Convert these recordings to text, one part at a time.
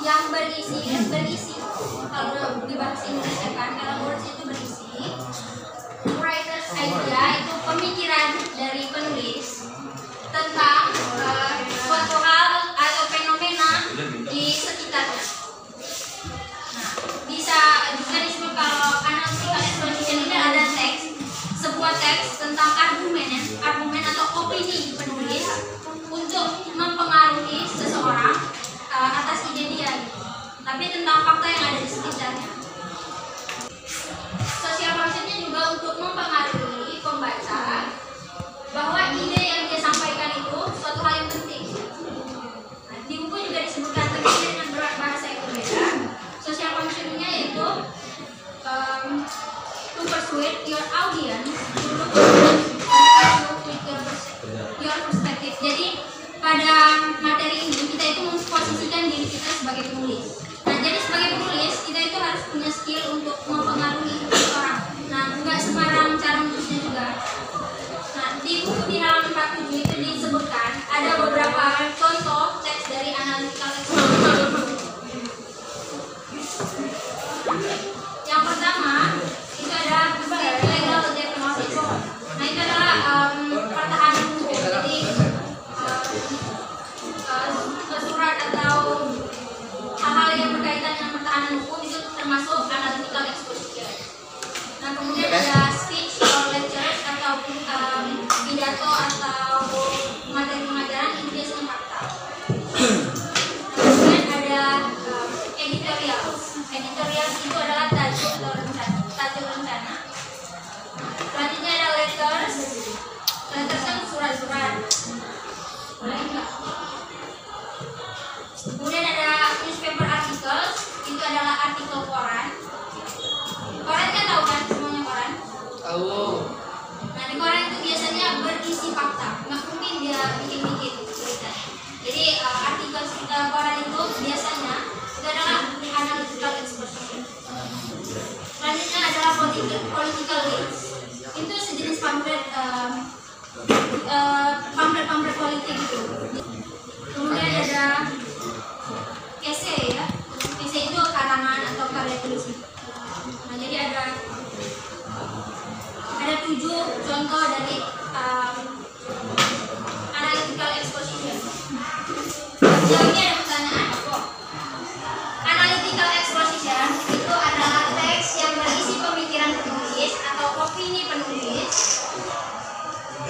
Yang berisi kalau di bahasa Indonesia kan kalau words itu berisi, writer's idea itu pemikiran dari penulis tentang suatu hal atau fenomena di sekitarnya. Nah, bisa juga disebut kalau analytical exposition ini ada sebuah teks tentang argumen atau opini penulis untuk mempengaruhi seseorang atas ide dia, tapi tentang fakta yang ada di sekitarnya. Social functionnya juga untuk mempengaruhi pembaca bahwa ide yang dia sampaikan itu suatu hal yang penting. Nah, di buku juga disebutkan terkait dengan bahasa yang berbeda. Social functionnya yaitu to persuade your audience to look with your perspective. Jadi pada materi ini kita itu memposisikan diri kita sebagai penulis. Nah, jadi sebagai penulis kita itu harus punya skill untuk mempengaruhi orang. Nah, nggak sembarang cara menulisnya juga. Nah, di buku di halaman 47 itu disebutkan ada beberapa contoh teks dari analytical exposition. Yang pertama itu ada legal diagnosis. Nah, itu adalah pertahanan hukum. Jadi surat atau hal-hal yang berkaitan dengan pertahanan hukum itu termasuk analytical exposition. Nah, kemudian ada speech or lectures atau pidato atau materi pengajaran itu biasanya fakta. Kemudian ada editorials. Editorials itu adalah tajuk rencana. Selanjutnya ada letters. Letters kan surat-surat. Boleh enggak? Kemudian ada newspaper articles, itu adalah artikel koran. Koran kan tahu kan semuanya koran? Tahu. Nah, di koran itu biasanya berisi fakta, nggak mungkin dia bikin-bikin berita. Jadi artikel koran itu biasanya itu adalah analytical exposition. Selanjutnya adalah political leads. Itu sejenis pamflet politik gitu. Kemudian ada essay ya. Essay itu karangan atau karya tulis. Nah, jadi ada 7 contoh dari analytical exposition. Sejauh ini ada pertanyaan. Analytical exposition itu adalah teks yang berisi pemikiran penulis atau opini penulis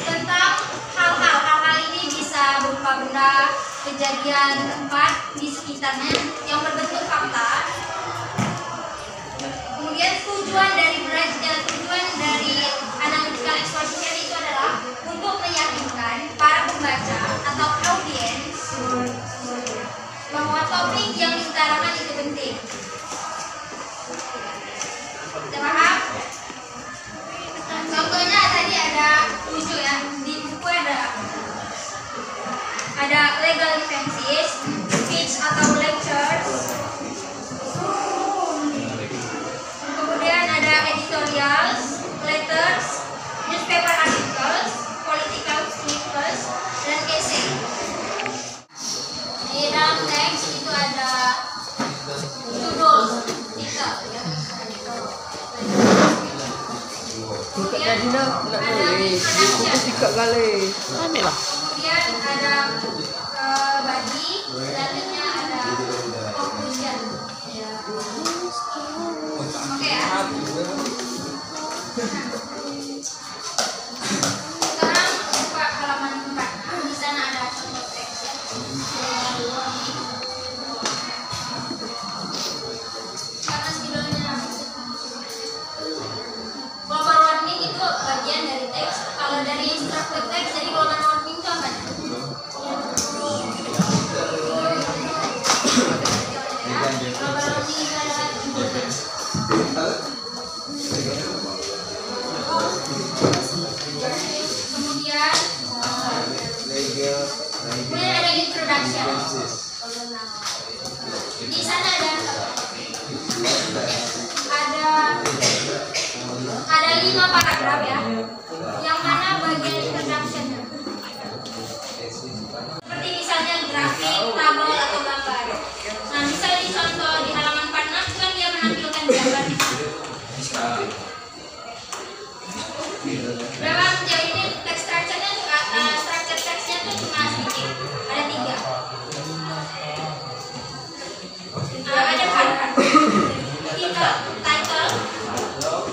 tentang hal-hal ini bisa berupa benda, kejadian, tempat di sekitarnya yang berbentuk fakta. Kemudian tujuan dari analytical exposition itu adalah untuk meyakinkan para pembaca atau audiens bahwa topik yang diutarakan itu penting. Kita paham? Contohnya tadi ada 7 ya, di buku ada legal defenses, speech atau lectures, kemudian ada editorials, letters, newspaper articles, political snippets, dan essay. Di dalam teks itu ada judul, titel ya. Kemudian ada body, selanjutnya ada conclusion. Oke ya. Sekarang buka halaman structured text, jadi golongan warning itu apa? Global warning itu adalah kemudian ada introduction. Di sana ada 5 paragraf ya, yang mana bagian introduction-nya seperti misalnya grafik, tabel atau gambar. Nah, misalnya di contoh di halaman 46 kan dia menampilkan gambar. Dalam sejauh ini teks structure-nya structure teksnya tuh cuma sedikit, ada 3. Ada 4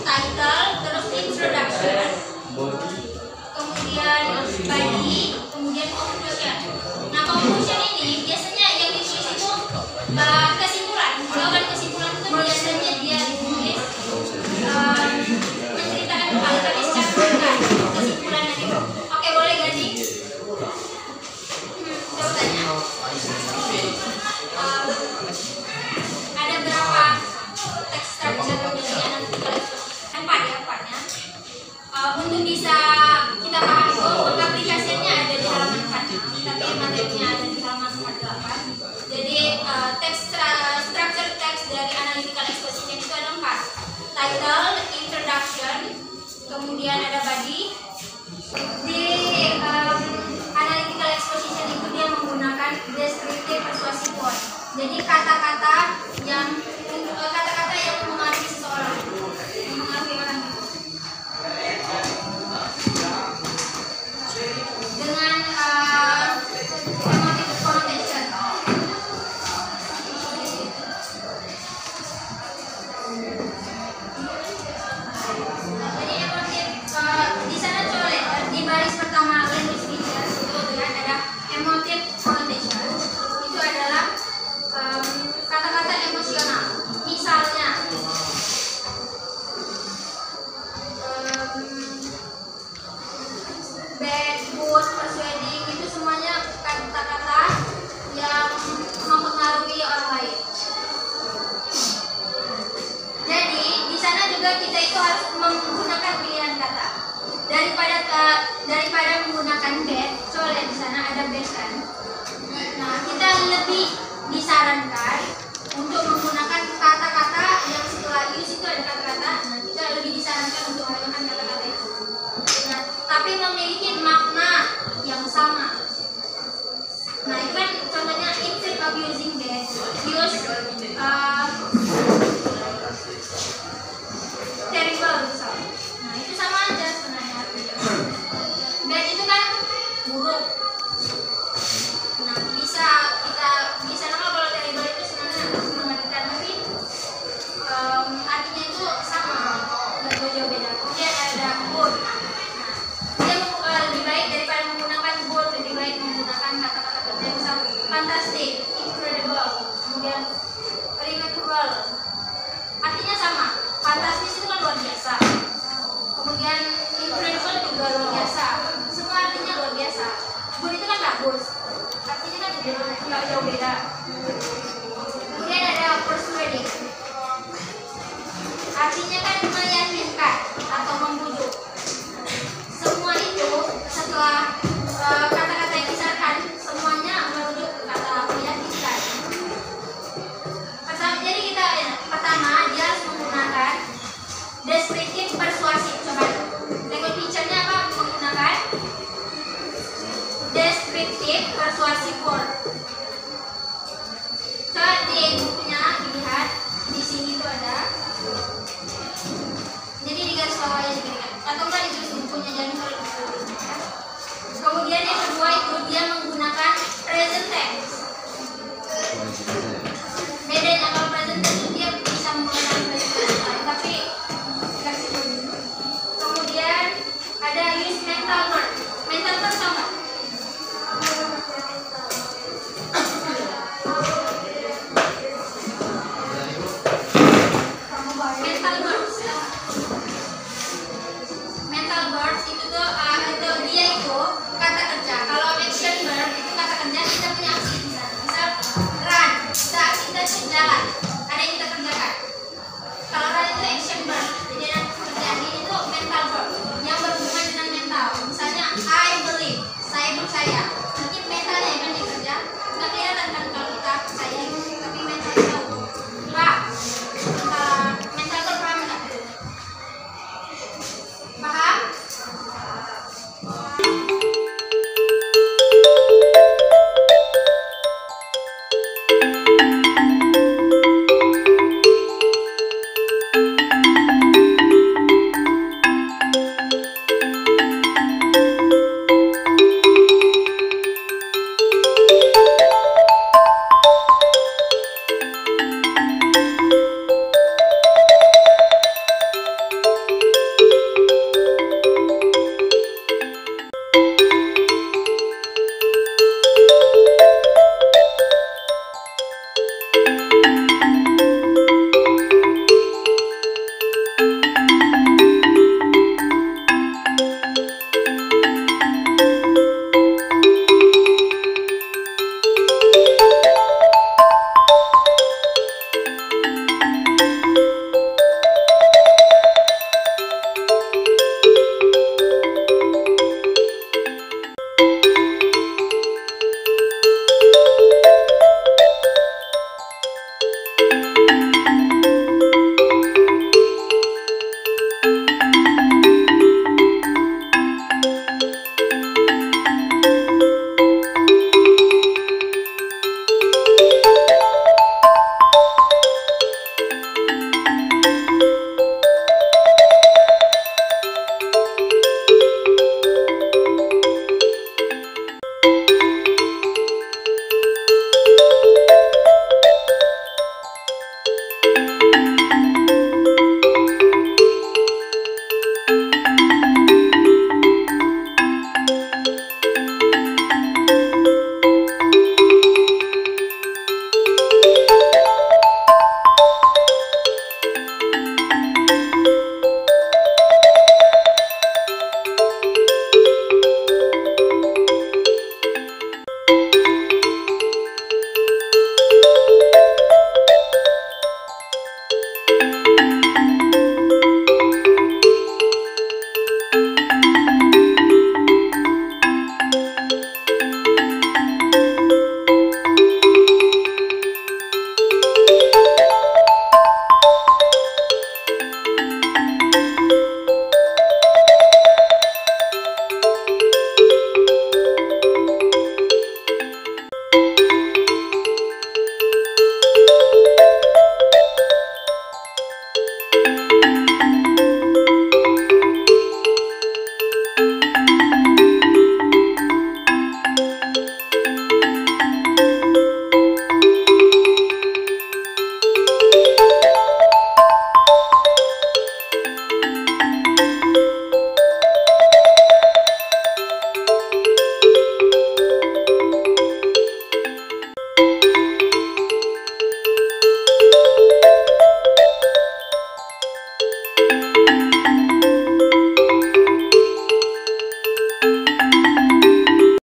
title, terus introduction, kemudian body, kemudian conclusion. Nah, conclusion ini biasanya yang ditulis itu kesimpulan. Jawaban kesimpulan itu biasanya dia ditulis menceritakan kembali tapi secara singkat kesimpulan dari. Oke, boleh gak sih? Coba tanya. Ada berapa teks structure dari analytical exposition? 4 ya, 4-nya. Untuk bisa kita paham itu, aplikasinya ada di halaman 4, tapi materinya ada di halaman 48. Jadi structure text dari analytical exposition itu ada 4. Title, introduction, kemudian ada body. Di analytical exposition itu dia menggunakan descriptive persuasive word. Jadi kata-kata yang mempengaruhi seseorang, mempengaruhi orang itu. Dengan emotive connotation. Jadi emotive di sana coba lihat di baris pertama language features itu lihat ada emotive connotation. Itu adalah kata-kata emosional. Misalnya bad, good, persuading, itu semuanya kata-kata yang mempengaruhi orang lain. Jadi di sana juga kita itu harus menggunakan pilihan kata. Daripada menggunakan bad, coba lihat di sana ada bad kan. Nah, kita lebih disarankan untuk menggunakan kata-kata yang setelah use itu ada kata-kata. Nah, kita lebih disarankan untuk menggunakan kata-kata itu. Nah, tapi memiliki makna yang sama. Nah, itu kan contohnya instead of using that, use terrible misalnya. Nah, itu sama aja sebenarnya. Bad itu kan buruk. Nah, bisa kalau terrible itu sebenarnya mengerikan, tapi artinya itu sama, nggak jauh beda. Kemudian ada good. Nah, dia lebih baik daripada menggunakan good, lebih baik menggunakan kata-kata kerja misal fantastic, incredible, kemudian remarkable. Artinya sama. Fantastis itu kan luar biasa. Kemudian incredible juga luar biasa. Semua artinya luar biasa. Good itu kan bagus. Artinya kan nggak jauh beda. Kemudian ada persuading. Artinya kan meyakinkan atau membujuk. Semua itu setelah kata-kata yang disahkan semuanya merujuk ke kata meyakinkan. Jadi kita pertama dia harus menggunakan descriptive persuasif. Coba language feature-nya apa? Menggunakan descriptive persuasive word. Coba di bukunya dilihat di sini tuh ada. Jadi di garis bawahnya diberikan atau enggak ditulis di bukunya, jangan